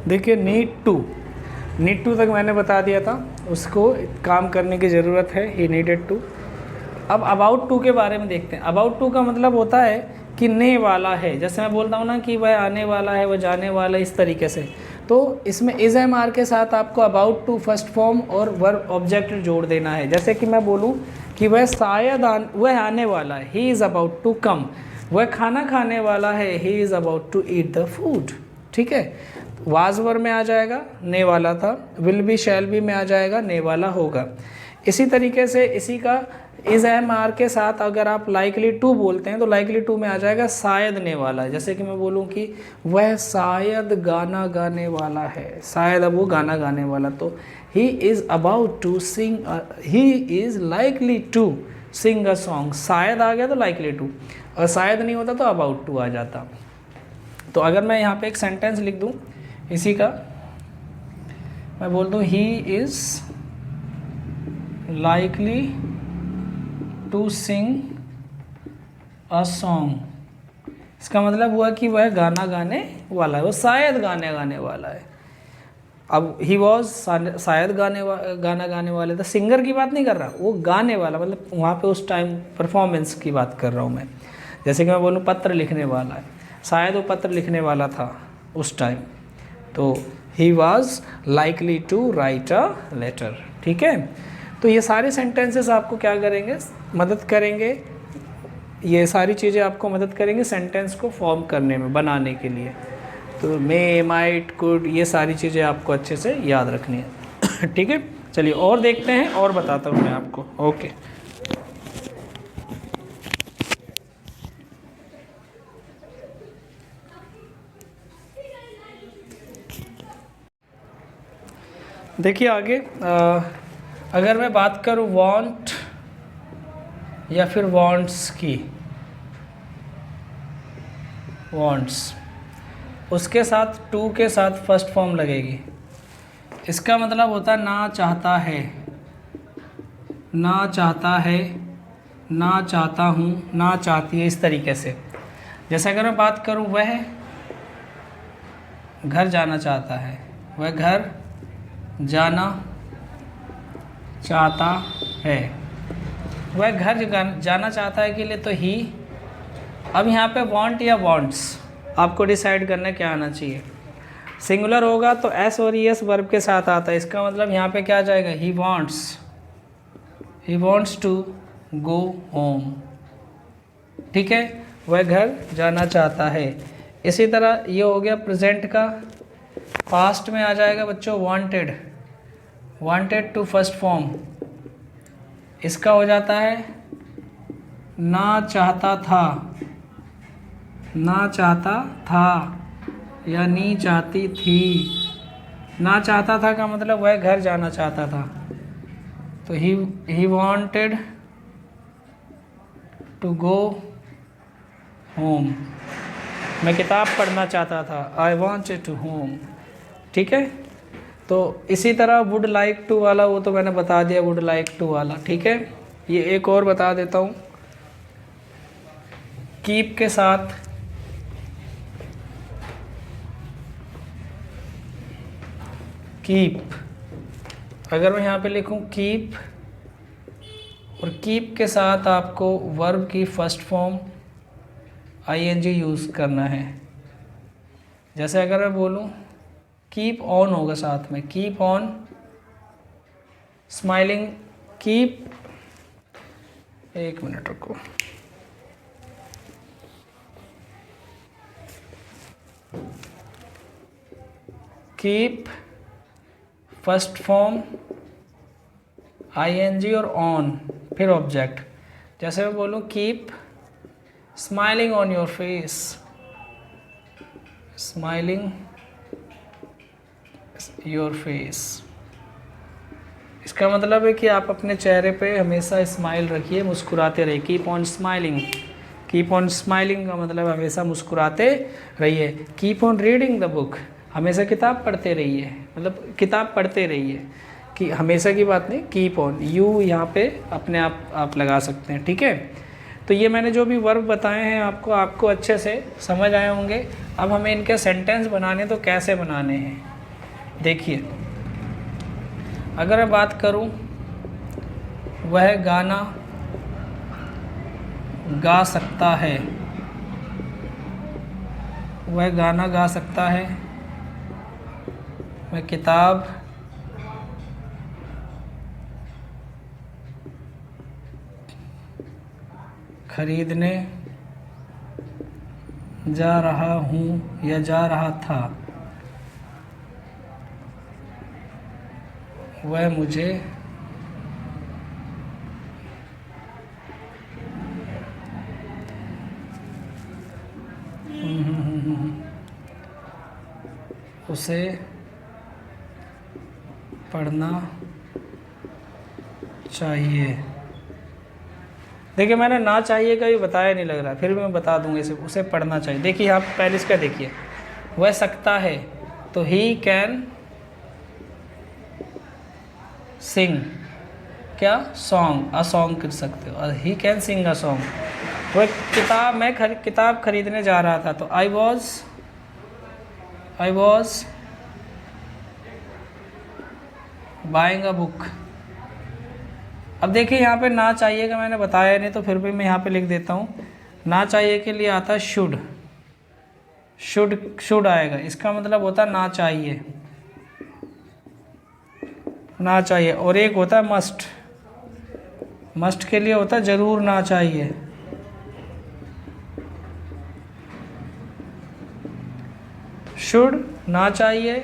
देखिए need to तक मैंने बता दिया था, उसको काम करने की ज़रूरत है, ही नीडेड टू। अब अबाउट टू के बारे में देखते हैं। अबाउट टू का मतलब होता है कि ने वाला है। जैसे मैं बोलता हूँ ना कि वह आने वाला है, वह जाने वाला है, इस तरीके से। तो इसमें इज एम आर के साथ आपको अबाउट टू फर्स्ट फॉर्म और वर्ब ऑब्जेक्ट जोड़ देना है। जैसे कि मैं बोलूँ कि वह शायद वह आने वाला है, he is about to come. वह खाना खाने वाला है, he is about to eat the food. ठीक है, वाज वर में आ जाएगा, ने वाला था। विल बी शैल बी में आ जाएगा, ने वाला होगा। इसी तरीके से इसी का इज एम आर के साथ अगर आप लाइकली टू बोलते हैं तो लाइकली टू में आ जाएगा शायद ने वाला है। जैसे कि मैं बोलूँ कि वह शायद गाना गाने वाला है, शायद अब वो गाना गाने वाला, तो he is about to sing, he is likely to sing a song. शायद आ गया तो लाइकली टू, और शायद नहीं होता तो अबाउट टू आ जाता। तो अगर मैं यहाँ पे एक सेंटेंस लिख दूँ इसी का, मैं बोल दूँ he is likely to sing a song. इसका मतलब हुआ कि वह गाना गाने वाला है, वो शायद गाने वाला है। अब ही वॉज शायद गाना गाने वाले, तो सिंगर की बात नहीं कर रहा, वो गाने वाला, मतलब वहाँ पे उस टाइम परफॉर्मेंस की बात कर रहा हूँ मैं। जैसे कि मैं बोलूँ पत्र लिखने वाला है, शायद वो पत्र लिखने वाला था उस टाइम, तो he was likely to write a letter. ठीक है, तो ये सारे सेंटेंसेस आपको क्या करेंगे, मदद करेंगे, ये सारी चीज़ें आपको मदद करेंगे सेंटेंस को फॉर्म करने में, बनाने के लिए। तो मे, माइट, कुड, ये सारी चीज़ें आपको अच्छे से याद रखनी है। ठीक है, चलिए और देखते हैं और बताता हूँ मैं आपको। ओके, देखिए आगे अगर मैं बात करूँ वांट या फिर वांट्स की, वांट्स, उसके साथ टू के साथ फर्स्ट फॉर्म लगेगी। इसका मतलब होता है ना चाहता है, ना चाहता है, ना चाहता हूँ, ना चाहती है, इस तरीके से। जैसे अगर मैं बात करूँ वह घर जाना चाहता है, वह घर जाना चाहता है, वह घर जाना चाहता है के लिए तो ही। अब यहाँ पे वांट या वांट्स आपको डिसाइड करना क्या आना चाहिए। सिंगुलर होगा तो एस और ई एस वर्ब के साथ आता है। इसका मतलब यहाँ पे क्या आ जाएगा, he wants to go home. ठीक है, वह घर जाना चाहता है। इसी तरह ये हो गया प्रेजेंट का। पास्ट में आ जाएगा बच्चों वांटेड टू फर्स्ट फॉर्म, इसका हो जाता है ना चाहता था या नी चाहती थी। ना चाहता था का मतलब वह घर जाना चाहता था, तो he wanted to go home. मैं किताब पढ़ना चाहता था, आई वांटेड टू होम। ठीक है, तो इसी तरह वुड लाइक टू वाला वो तो मैंने बता दिया, वुड लाइक टू वाला। ठीक है, ये एक और बता देता हूँ, कीप के साथ कीप, अगर मैं यहाँ पे लिखूँ कीप, और कीप के साथ आपको वर्ब की फर्स्ट फॉर्म आईएनजी यूज़ करना है। जैसे अगर मैं बोलूँ कीप ऑन होगा साथ में, कीप ऑन स्माइलिंग, कीप, एक मिनट रुको, कीप फर्स्ट फॉर्म आईएनजी और ऑन फिर ऑब्जेक्ट। जैसे मैं बोलूँ keep smiling on your face, smiling your face, इसका मतलब है कि आप अपने चेहरे पे हमेशा स्माइल रखिए, मुस्कुराते रहिए। Keep on smiling, keep on smiling का मतलब हमेशा मुस्कुराते रहिए। Keep on reading the book, हमेशा किताब पढ़ते रहिए, मतलब किताब पढ़ते रहिए, कि हमेशा की बात नहीं, कीप ऑन, यू यहाँ पे अपने आप लगा सकते हैं। ठीक है, तो ये मैंने जो भी वर्ब बताए हैं आपको अच्छे से समझ आए होंगे। अब हमें इनके सेंटेंस बनाने तो कैसे बनाने हैं देखिए, अगर मैं बात करूं वह गाना गा सकता है, वह गाना गा सकता है, वह किताब खरीदने जा रहा हूँ या जा रहा था, वह मुझे उसे पढ़ना चाहिए। देखिए, मैंने ना चाहिए का भी बताया नहीं लग रहा, फिर भी मैं बता दूंगा इसे, उसे पढ़ना चाहिए। देखिए यहाँ पहले इसका देखिए, वह सकता है तो ही कैन सिंग, क्या सॉन्ग, अ सॉन्ग कर सकते हो, he can sing a song. वह किताब, मैं किताब खरीदने जा रहा था, तो I was buying a book. अब देखिए यहाँ पे ना चाहिए का मैंने बताया नहीं, तो फिर भी मैं यहाँ पे लिख देता हूँ। ना चाहिए के लिए आता है शुड, शुड आएगा, इसका मतलब होता है ना चाहिए, ना चाहिए। और एक होता है मस्ट, मस्ट के लिए होता है जरूर ना चाहिए। शुड ना चाहिए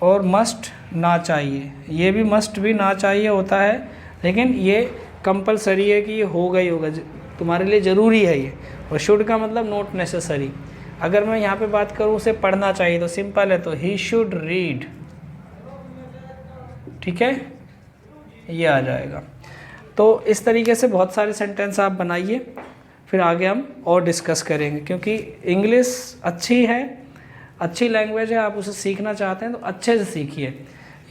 और मस्ट ना चाहिए, ये भी मस्ट भी ना चाहिए होता है, लेकिन ये कंपलसरी है कि ये होगा ही होगा, तुम्हारे लिए ज़रूरी है ये। और शुड का मतलब नॉट नेसेसरी। अगर मैं यहाँ पे बात करूँ उसे पढ़ना चाहिए, तो सिंपल है, तो ही शुड रीड, ठीक है, ये आ जाएगा। तो इस तरीके से बहुत सारे सेंटेंस आप बनाइए, फिर आगे हम और डिस्कस करेंगे, क्योंकि इंग्लिश अच्छी है, अच्छी लैंग्वेज है, आप उसे सीखना चाहते हैं तो अच्छे से सीखिए।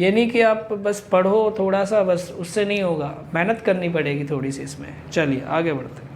ये नहीं कि आप बस पढ़ो थोड़ा सा, बस उससे नहीं होगा, मेहनत करनी पड़ेगी थोड़ी सी इसमें। चलिए आगे बढ़ते हैं।